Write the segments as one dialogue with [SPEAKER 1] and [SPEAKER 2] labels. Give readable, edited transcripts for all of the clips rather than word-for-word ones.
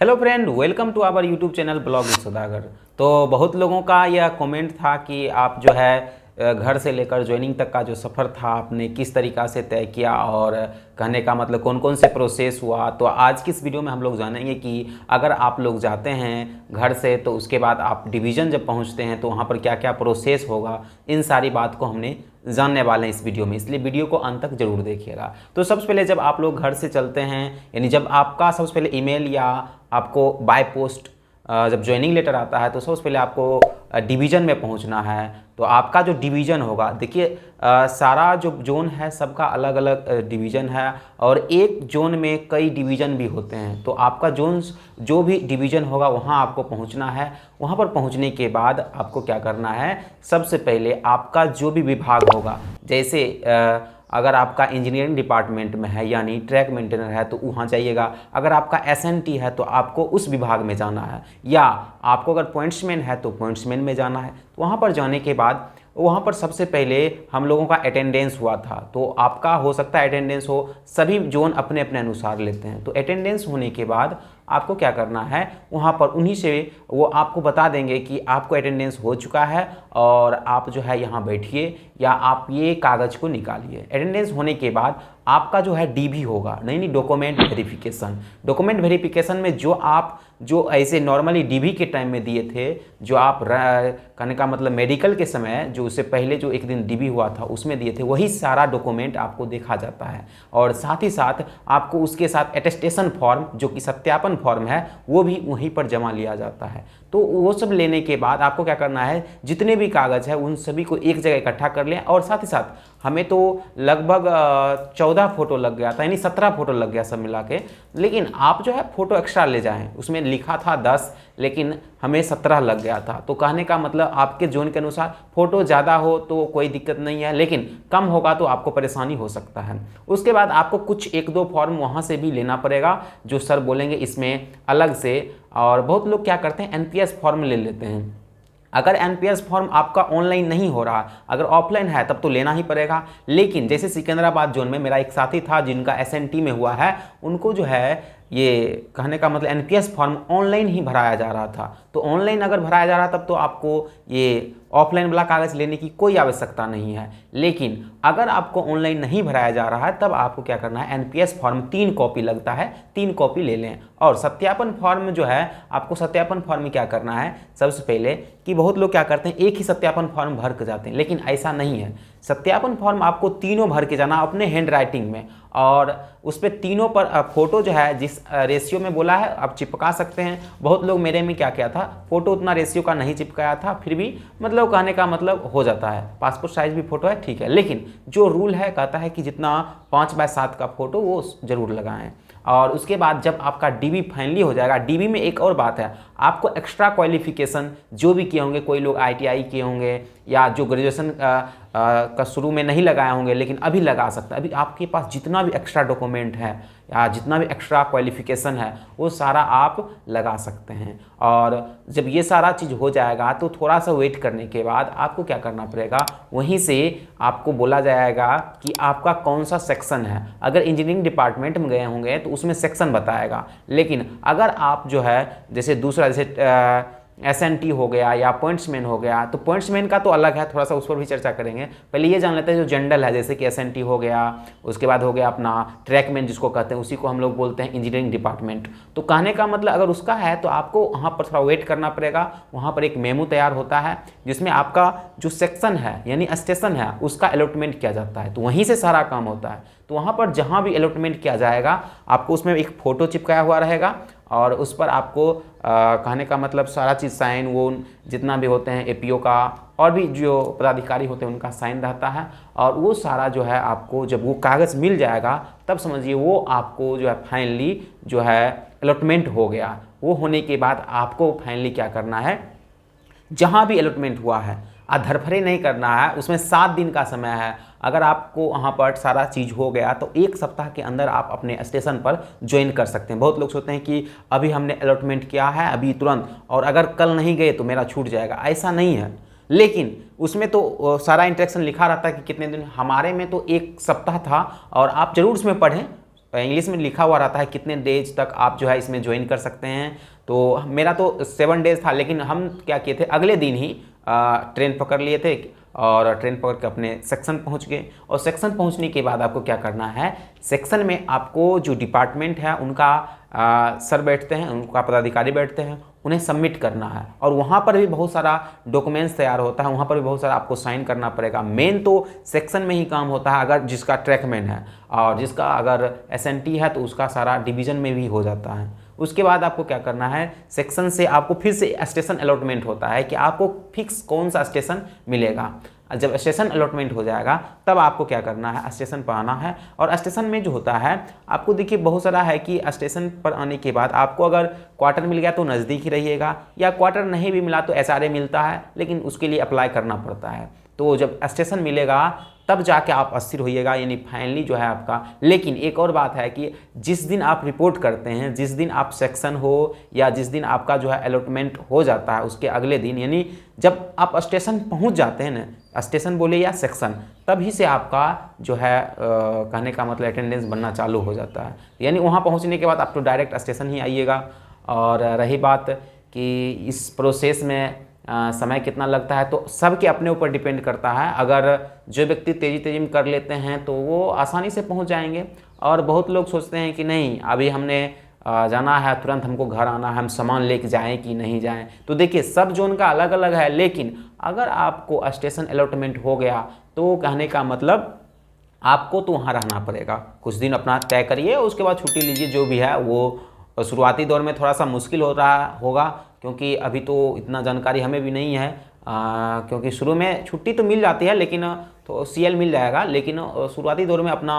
[SPEAKER 1] Hello friend, welcome to our YouTube channel blog with Saudagar. तो बहुत लोगों का यह कमेंट था कि आप जो है घर से लेकर ज्वाइनिंग तक का जो सफ़र था आपने किस तरीक़ा से तय किया और कहने का मतलब कौन कौन से प्रोसेस हुआ। तो आज की इस वीडियो में हम लोग जानेंगे कि अगर आप लोग जाते हैं घर से तो उसके बाद आप डिवीज़न जब पहुंचते हैं तो वहां पर क्या क्या प्रोसेस होगा, इन सारी बात को हमने जानने वाले हैं इस वीडियो में, इसलिए वीडियो को अंत तक जरूर देखिएगा। तो सबसे पहले जब आप लोग घर से चलते हैं, यानी जब आपका सबसे पहले ईमेल या आपको बाय पोस्ट जब ज्वाइनिंग लेटर आता है तो सबसे पहले आपको डिवीज़न में पहुंचना है। तो आपका जो डिवीज़न होगा, देखिए सारा जो जोन है सबका अलग अलग डिवीज़न है और एक जोन में कई डिवीज़न भी होते हैं। तो आपका जोन जो भी डिवीज़न होगा वहां आपको पहुंचना है। वहां पर पहुंचने के बाद आपको क्या करना है, सबसे पहले आपका जो भी विभाग होगा, जैसे अगर आपका इंजीनियरिंग डिपार्टमेंट में है यानी ट्रैक मेंटेनर है तो वहाँ जाइएगा। अगर आपका एसएनटी है तो आपको उस विभाग में जाना है, या आपको अगर पॉइंट्समैन है तो पॉइंट्समैन में जाना है। तो वहाँ पर जाने के बाद वहाँ पर सबसे पहले हम लोगों का अटेंडेंस हुआ था। तो आपका हो सकता है अटेंडेंस हो, सभी जोन अपने अपने अनुसार लेते हैं। तो अटेंडेंस होने के बाद आपको क्या करना है, वहाँ पर उन्हीं से वो आपको बता देंगे कि आपको अटेंडेंस हो चुका है और आप जो है यहाँ बैठिए या आप ये कागज़ को निकालिए। अटेंडेंस होने के बाद आपका जो है डीबी होगा, नहीं डॉक्यूमेंट वेरिफिकेशन। डॉक्यूमेंट वेरिफिकेशन में जो ऐसे नॉर्मली डीबी के टाइम में दिए थे, जो आप कहने का मतलब मेडिकल के समय जो उससे पहले जो एक दिन डीबी हुआ था उसमें दिए थे, वही सारा डॉक्यूमेंट आपको देखा जाता है। और साथ ही साथ आपको उसके साथ अटेस्टेशन फॉर्म जो कि सत्यापन फॉर्म है वो भी वहीं पर जमा लिया जाता है। तो वो सब लेने के बाद आपको क्या करना है, जितने भी कागज़ है उन सभी को एक जगह इकट्ठा कर लें। और साथ ही साथ हमें तो लगभग 14 फ़ोटो लग गया था, यानी 17 फ़ोटो लग गया सब मिला के। लेकिन आप जो है फ़ोटो एक्स्ट्रा ले जाएं, उसमें लिखा था 10 लेकिन हमें 17 लग गया था। तो कहने का मतलब आपके जोन के अनुसार फ़ोटो ज़्यादा हो तो कोई दिक्कत नहीं है, लेकिन कम होगा तो आपको परेशानी हो सकता है। उसके बाद आपको कुछ 1-2 फॉर्म वहाँ से भी लेना पड़ेगा जो सर बोलेंगे इसमें अलग से। और बहुत लोग क्या करते हैं, एनपीएस फॉर्म ले लेते हैं। अगर एनपीएस फॉर्म आपका ऑनलाइन नहीं हो रहा, अगर ऑफलाइन है तब तो लेना ही पड़ेगा। लेकिन जैसे सिकंदराबाद जोन में मेरा एक साथी था जिनका एसएनटी में हुआ है, उनको जो है ये कहने का मतलब एनपीएस फॉर्म ऑनलाइन ही भराया जा रहा था। तो ऑनलाइन अगर भराया जा रहा तब तो आपको ये ऑफलाइन वाला कागज़ लेने की कोई आवश्यकता नहीं है। लेकिन अगर आपको ऑनलाइन नहीं भराया जा रहा है तब आपको क्या करना है, एनपीएस फॉर्म 3 कॉपी लगता है, 3 कॉपी ले लें। और सत्यापन फॉर्म जो है, आपको सत्यापन फॉर्म में क्या करना है, सबसे पहले कि बहुत लोग क्या करते हैं एक ही सत्यापन फॉर्म भर के जाते हैं, लेकिन ऐसा नहीं है। सत्यापन फॉर्म आपको तीनों भर के जाना अपने हैंड राइटिंग में, और उस पर तीनों पर फोटो जो है जिस रेशियो में बोला है आप चिपका सकते हैं। बहुत लोग मेरे में क्या किया था, फोटो उतना रेशियो का नहीं चिपकाया था, फिर भी मतलब कहने का मतलब हो जाता है। पासपोर्ट साइज भी फोटो है ठीक है, लेकिन जो रूल है कहता है कि जितना 5x7 का फोटो वो जरूर लगाएं। और उसके बाद जब आपका डीबी फाइनली हो जाएगा, डीबी में एक और बात है, आपको एक्स्ट्रा क्वालिफिकेशन जो भी किए होंगे, कोई लोग आईटीआई किए होंगे या जो ग्रेजुएशन का शुरू में नहीं लगाए होंगे लेकिन अभी लगा सकता है। अभी आपके पास जितना भी एक्स्ट्रा डॉक्यूमेंट है या जितना भी एक्स्ट्रा क्वालिफिकेशन है वो सारा आप लगा सकते हैं। और जब ये सारा चीज़ हो जाएगा तो थोड़ा सा वेट करने के बाद आपको क्या करना पड़ेगा, वहीं से आपको बोला जाएगा कि आपका कौन सा सेक्शन है। अगर इंजीनियरिंग डिपार्टमेंट में गए होंगे तो उसमें सेक्शन बताएगा, लेकिन अगर आप जो है जैसे दूसरा जैसे एसएनटी हो गया या पॉइंट्समैन हो गया, तो पॉइंट्समैन का तो अलग है, थोड़ा सा उस पर भी चर्चा करेंगे। पहले ये जान लेते हैं जो जनरल है, जैसे कि एसएनटी हो गया, उसके बाद हो गया अपना ट्रैकमैन जिसको कहते हैं, उसी को हम लोग बोलते हैं इंजीनियरिंग डिपार्टमेंट। तो कहने का मतलब अगर उसका है तो आपको वहाँ पर थोड़ा वेट करना पड़ेगा। वहाँ पर एक मेमो तैयार होता है जिसमें आपका जो सेक्शन है यानी स्टेशन है उसका अलॉटमेंट किया जाता है, तो वहीं से सारा काम होता है। तो वहाँ पर जहाँ भी अलॉटमेंट किया जाएगा आपको उसमें एक फ़ोटो चिपकाया हुआ रहेगा और उस पर आपको कहने का मतलब सारा चीज़ साइन वो जितना भी होते हैं एपीओ का और भी जो पदाधिकारी होते हैं उनका साइन रहता है। और वो सारा जो है आपको जब वो कागज़ मिल जाएगा तब समझिए वो आपको जो है फाइनली जो है अलॉटमेंट हो गया। वो होने के बाद आपको फाइनली क्या करना है, जहाँ भी अलॉटमेंट हुआ है धरफरे नहीं करना है, उसमें 7 दिन का समय है। अगर आपको वहाँ पर सारा चीज़ हो गया तो 1 सप्ताह के अंदर आप अपने स्टेशन पर ज्वाइन कर सकते हैं। बहुत लोग सोचते हैं कि अभी हमने अलॉटमेंट किया है अभी तुरंत, और अगर कल नहीं गए तो मेरा छूट जाएगा, ऐसा नहीं है। लेकिन उसमें तो सारा इंस्ट्रक्शन लिखा रहता है कि कितने दिन, हमारे में तो 1 सप्ताह था। और आप ज़रूर उसमें पढ़ें, इंग्लिश में लिखा हुआ रहता है कितने डेज तक आप जो है इसमें ज्वाइन कर सकते हैं। तो मेरा तो 7 डेज था, लेकिन हम क्या किए थे, अगले दिन ही ट्रेन पकड़ लिए थे और ट्रेन पकड़ के अपने सेक्शन पहुंच गए। और सेक्शन पहुंचने के बाद आपको क्या करना है, सेक्शन में आपको जो डिपार्टमेंट है उनका सर बैठते हैं, उनका पदाधिकारी बैठते हैं, उन्हें सबमिट करना है। और वहाँ पर भी बहुत सारा डॉक्यूमेंट्स तैयार होता है, वहाँ पर भी बहुत सारा आपको साइन करना पड़ेगा। मेन तो सेक्शन में ही काम होता है, अगर जिसका ट्रैकमैन है, और जिसका अगर SNT है तो उसका सारा डिवीज़न में भी हो जाता है। उसके बाद आपको क्या करना है, सेक्शन से आपको फिर से स्टेशन अलॉटमेंट होता है कि आपको फिक्स कौन सा स्टेशन मिलेगा। जब स्टेशन अलॉटमेंट हो जाएगा तब आपको क्या करना है, स्टेशन पर आना है। और स्टेशन में जो होता है आपको देखिए बहुत सारा है कि स्टेशन पर आने के बाद आपको अगर क्वार्टर मिल गया तो नज़दीक ही रहिएगा, या क्वार्टर नहीं भी मिला तो SRA मिलता है, लेकिन उसके लिए अप्लाई करना पड़ता है। तो जब स्टेशन मिलेगा तब जाके आप अस्थिर होइएगा, यानी फाइनली जो है आपका। लेकिन एक और बात है कि जिस दिन आप रिपोर्ट करते हैं, जिस दिन आप सेक्शन हो या जिस दिन आपका जो है अलॉटमेंट हो जाता है, उसके अगले दिन, यानी जब आप स्टेशन पहुंच जाते हैं ना, स्टेशन बोले या सेक्शन, तभी से आपका जो है कहने का मतलब अटेंडेंस बनना चालू हो जाता है। यानी वहाँ पहुँचने के बाद आप तो डायरेक्ट स्टेशन ही आइएगा। और रही बात कि इस प्रोसेस में समय कितना लगता है, तो सबके अपने ऊपर डिपेंड करता है। अगर जो व्यक्ति तेज़ी में कर लेते हैं तो वो आसानी से पहुंच जाएंगे, और बहुत लोग सोचते हैं कि नहीं अभी हमने जाना है, तुरंत हमको घर आना है, हम सामान लेके जाएं कि नहीं जाएं। तो देखिए सब जोन का अलग अलग है, लेकिन अगर आपको स्टेशन अलॉटमेंट हो गया तो कहने का मतलब आपको तो वहाँ रहना पड़ेगा। कुछ दिन अपना तय करिए, उसके बाद छुट्टी लीजिए। जो भी है वो शुरुआती दौर में थोड़ा सा मुश्किल हो रहा होगा, क्योंकि अभी तो इतना जानकारी हमें भी नहीं है। क्योंकि शुरू में छुट्टी तो मिल जाती है, लेकिन तो CL मिल जाएगा, लेकिन शुरुआती दौर में अपना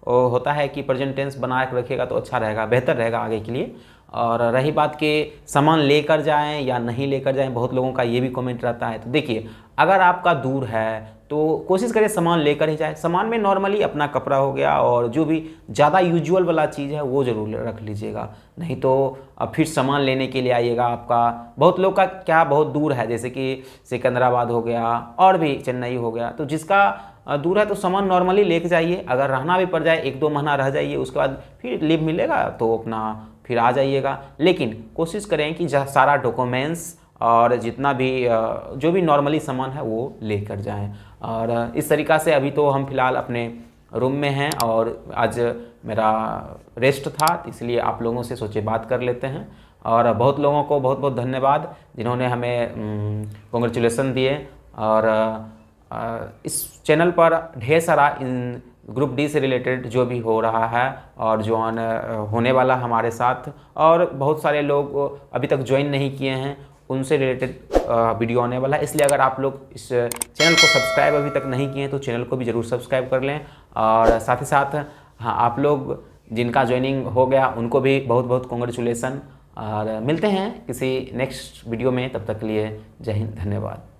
[SPEAKER 1] होता है कि प्रेजेंट टेंस बना के रखिएगा तो अच्छा रहेगा, बेहतर रहेगा आगे के लिए। और रही बात कि सामान लेकर जाएं या नहीं लेकर जाएं, बहुत लोगों का ये भी कमेंट रहता है। तो देखिए अगर आपका दूर है तो कोशिश करें सामान लेकर ही जाए। सामान में नॉर्मली अपना कपड़ा हो गया और जो भी ज़्यादा यूजुअल वाला चीज़ है वो ज़रूर रख लीजिएगा, नहीं तो अब फिर सामान लेने के लिए आइएगा। आपका बहुत लोग का क्या बहुत दूर है, जैसे कि सिकंदराबाद हो गया और भी चेन्नई हो गया, तो जिसका दूर है तो सामान नॉर्मली लेके जाइए। अगर रहना भी पड़ जाए 1-2 महीना रह जाइए, उसके बाद फिर लीव मिलेगा तो अपना फिर आ जाइएगा। लेकिन कोशिश करें कि सारा डॉक्यूमेंट्स और जितना भी जो भी नॉर्मली सामान है वो लेकर जाएं। और इस तरीक़ा से अभी तो हम फ़िलहाल अपने रूम में हैं और आज मेरा रेस्ट था, इसलिए आप लोगों से सोचे बात कर लेते हैं। और बहुत लोगों को बहुत बहुत धन्यवाद जिन्होंने हमें कॉन्ग्रेचुलेसन दिए। और इस चैनल पर ढेर सारा इन ग्रुप डी से रिलेटेड जो भी हो रहा है और जो होने वाला हमारे साथ, और बहुत सारे लोग अभी तक ज्वाइन नहीं किए हैं, उनसे रिलेटेड वीडियो आने वाला है। इसलिए अगर आप लोग इस चैनल को सब्सक्राइब अभी तक नहीं किए हैं तो चैनल को भी ज़रूर सब्सक्राइब कर लें। और साथ ही साथ हाँ, आप लोग जिनका ज्वाइनिंग हो गया उनको भी बहुत बहुत कॉन्ग्रेचुलेसन। और मिलते हैं किसी नेक्स्ट वीडियो में, तब तक के लिए जय हिंद, धन्यवाद।